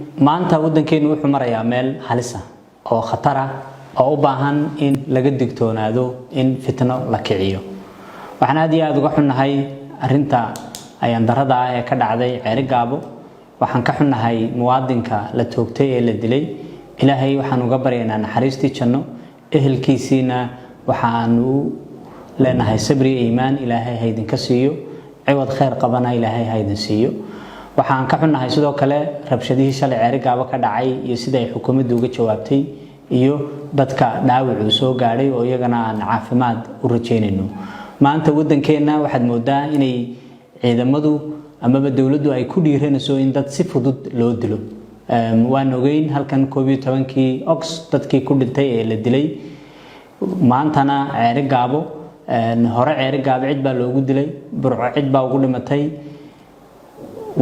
maanta wadankeenu wuxuu marayaa meel halis ah oo khatar ah oo u baahan in laga digtoonaado in fitno la kiciyo. waxaan aad iyo aad uga xunnahay arinta ayaan darada ah ee ka dhacday Ceerigaabo. waxaan ka xunnahay muwaadinka la toogtay ee la dilay. ilaahay waxaan uga baryaynaa naxariistii janno, ehelkiisina waxaan u leenahay sabri iyo iimaan ilaahay ha idinka siiyo, ciwad khayr qabana ilaahay ha idin siiyo. waxaan ka xunnahay sidoo kale rabshadihii shalay Ceerigaabo ka dhacay iyo sida ay xukuumaddu uga jawaabtay iyo dadka dhaawac uu soo gaaray oo iyagana aan caafimaad u rajeynayno. maanta wadankeena waxaad moodaa inay ciidamadu ama dawladdu ay ku dhiiranayso in dad si fudud loo dilo. waan ogeyn halkan 12kii August dadkii ku dhintay ee la dilay. maantana Ceerigaabo hore Ceerigaabo cid baa loogu dilay, Burco cid baa ugu dhimatay.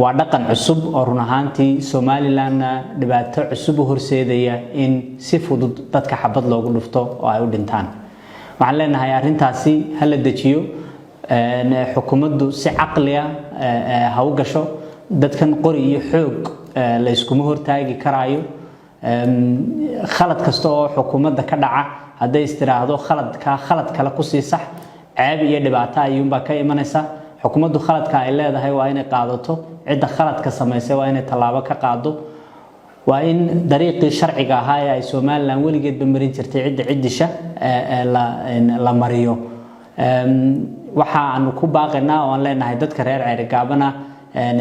waa dhaqan cusub oo run ahaantii Somaliland dhibaato cusub u horseedaya in si fudud dadka xabad loogu dhufto oo ay u dhintaan. waxaan leenahay arintaasi hal la dejiyo, xukuumaddu si caqli ah ha u gasho. dadkan qori iyo xoog la iskuma hortaagi karaayo. khalad kasta oo xukuumadda ka dhaca haday istiraahdo khalad kale ku sii sax, ceeb iyo dhibaato ayuunbaa ka imanaysa. xukuumaddu khaladka ay leedahay waa inay qaadato, cidda khaladka samaysay waa inay tallaabo ka qaado. waa in dariiqii sharciga ahaa ee ay Somaliland weligeedba marin jirtay cidda ciddisha la mariyo. waxaan ku baaqaynaa oo aan leenahay dadka reer Ceerigaabana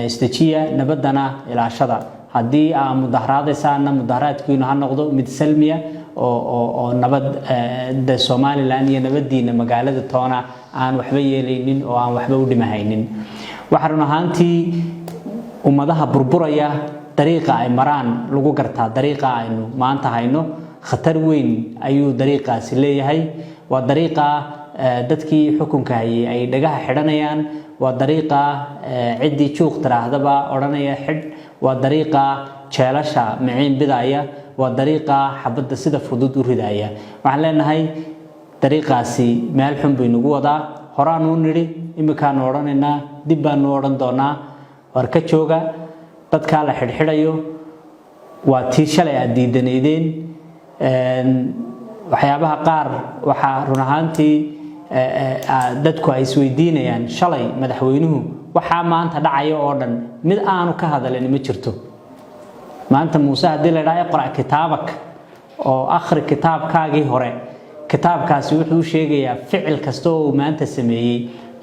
istajiya nabadana ilaashada. haddii aad mudaharaadaysaana mudaharaadkiinu ha noqdo mid salmiya oo nabad Somaliland iyo nabadiina magaalada toona aan waxba yeelaynin oo aan waxba u dhimahaynin. waxaan run ahaantii ummadaha burburaya dariiqa ay maraan lagu gartaa dariiqa aynu maanta hayno. khatar weyn ayuu dariiqaasi leeyahay. waa dariiqa dadkii xukunka hayay ay dhagaha xidhanayaan. waa dariiqa ciddii juuq tiraahdaba odhanaya xidh. waa dariiqa jeelasha miciin bidaya. waa dariiqa xabadda sida fudud u ridaya. waxaan leenahay dariiqaasi meel xun bay nagu wadaa. horaanu nidhi, imikaanu odhanaynaa, dib baanu odhan doonaa. war ka jooga dadka la xidhxidhayo. waa tii shalay aad diidanaydeen. waxyaabaha qaar waxaa run ahaantii dadku ay isweydiinayaan shalay madaxweynuhu waxaa maanta dhacaya oo dhan mid aanu ka hadalin ma jirto. maanta muuse haddii la yidhaahdo iqra' kitaabak oo akhri kitaabkaagii hore, kitaabkaasi wuxuu sheegayaa ficil kasta oo uu maanta sameeyey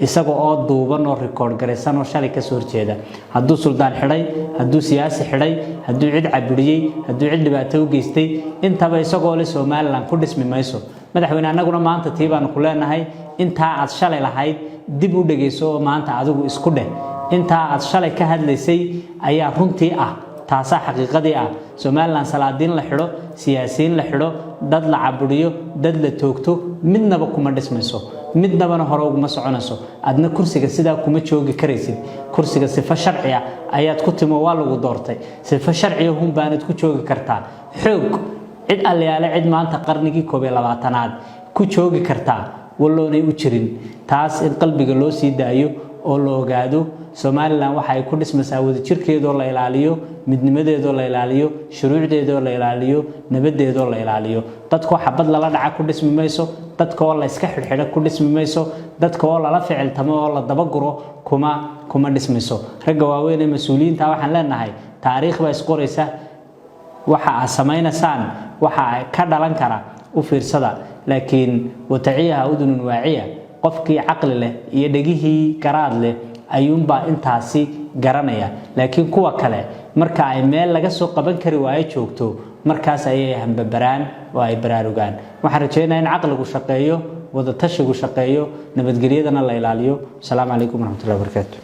isaga oo duuban oo record garaysan oo shalay ka soo horjeeda. hadduu suldaan xidhay, hadduu siyaasi xidhay, hadduu cid cabiriyey, hadduu cid dhibaato u geystay, intaba isagoo le Somaliland ku dhismi mayso. madaxweyne annaguna maanta tii baanu ku leenahay intaa aad shalay lahayd dib u dhageyso oo maanta adigu isku dheh. intaa aad shalay ka hadlaysay ayaa runtii ah, taasaa xaqiiqadii ah. Somaliland salaadiin la xidho, siyaasiyiin la xidho, dad la caburiyo, dad la toogto, midnaba kuma dhismayso, midnabana hore uguma soconayso. adna kursiga sidaa kuma joogi karaysid. kursiga sifo sharci ah ayaad ku timo, waa lagu doortay. sifo sharci ah baanad ku joogi kartaa. xoog cid allayaale cid maanta qarnigii 21aad ku joogi kartaa walloonay u jirin. taas in qalbiga loo sii daayo oo la ogaado Somaliland waxa ay ku dhismaysaa wadajirkeedoo la ilaaliyo, midnimadeedoo la ilaaliyo, shuruucdeedoo la ilaaliyo, nabadeedoo la ilaaliyo. dadka xabad lala dhaca ku dhismi mayso, dadka oo la iska xidhxidha ku dhismi mayso, dadka oo lala ficiltamo oo la dabaguro kuma dhismayso. ragga waaweyn ee mas'uuliyiinta waxaan leenahay taariikh baa isqoraysa. waxa aad samaynaysaan waxa ka dhalan kara u fiirsada. laakiin wataciyaha udunun waaciya, qofkii caqli leh iyo dhagihii garaad leh ayuunbaa intaasi garanaya. laakiin kuwa kale marka ay meel laga soo qaban kari waayo joogto, markaas ayay hambabaraan oo ay baraarugaan. waxaan rajeynayaa in caqligu shaqeeyo, wada tashigu shaqeeyo, nabadgelyadana la ilaaliyo. asalaamu calaykum waraxmatullahi wabarakaatu.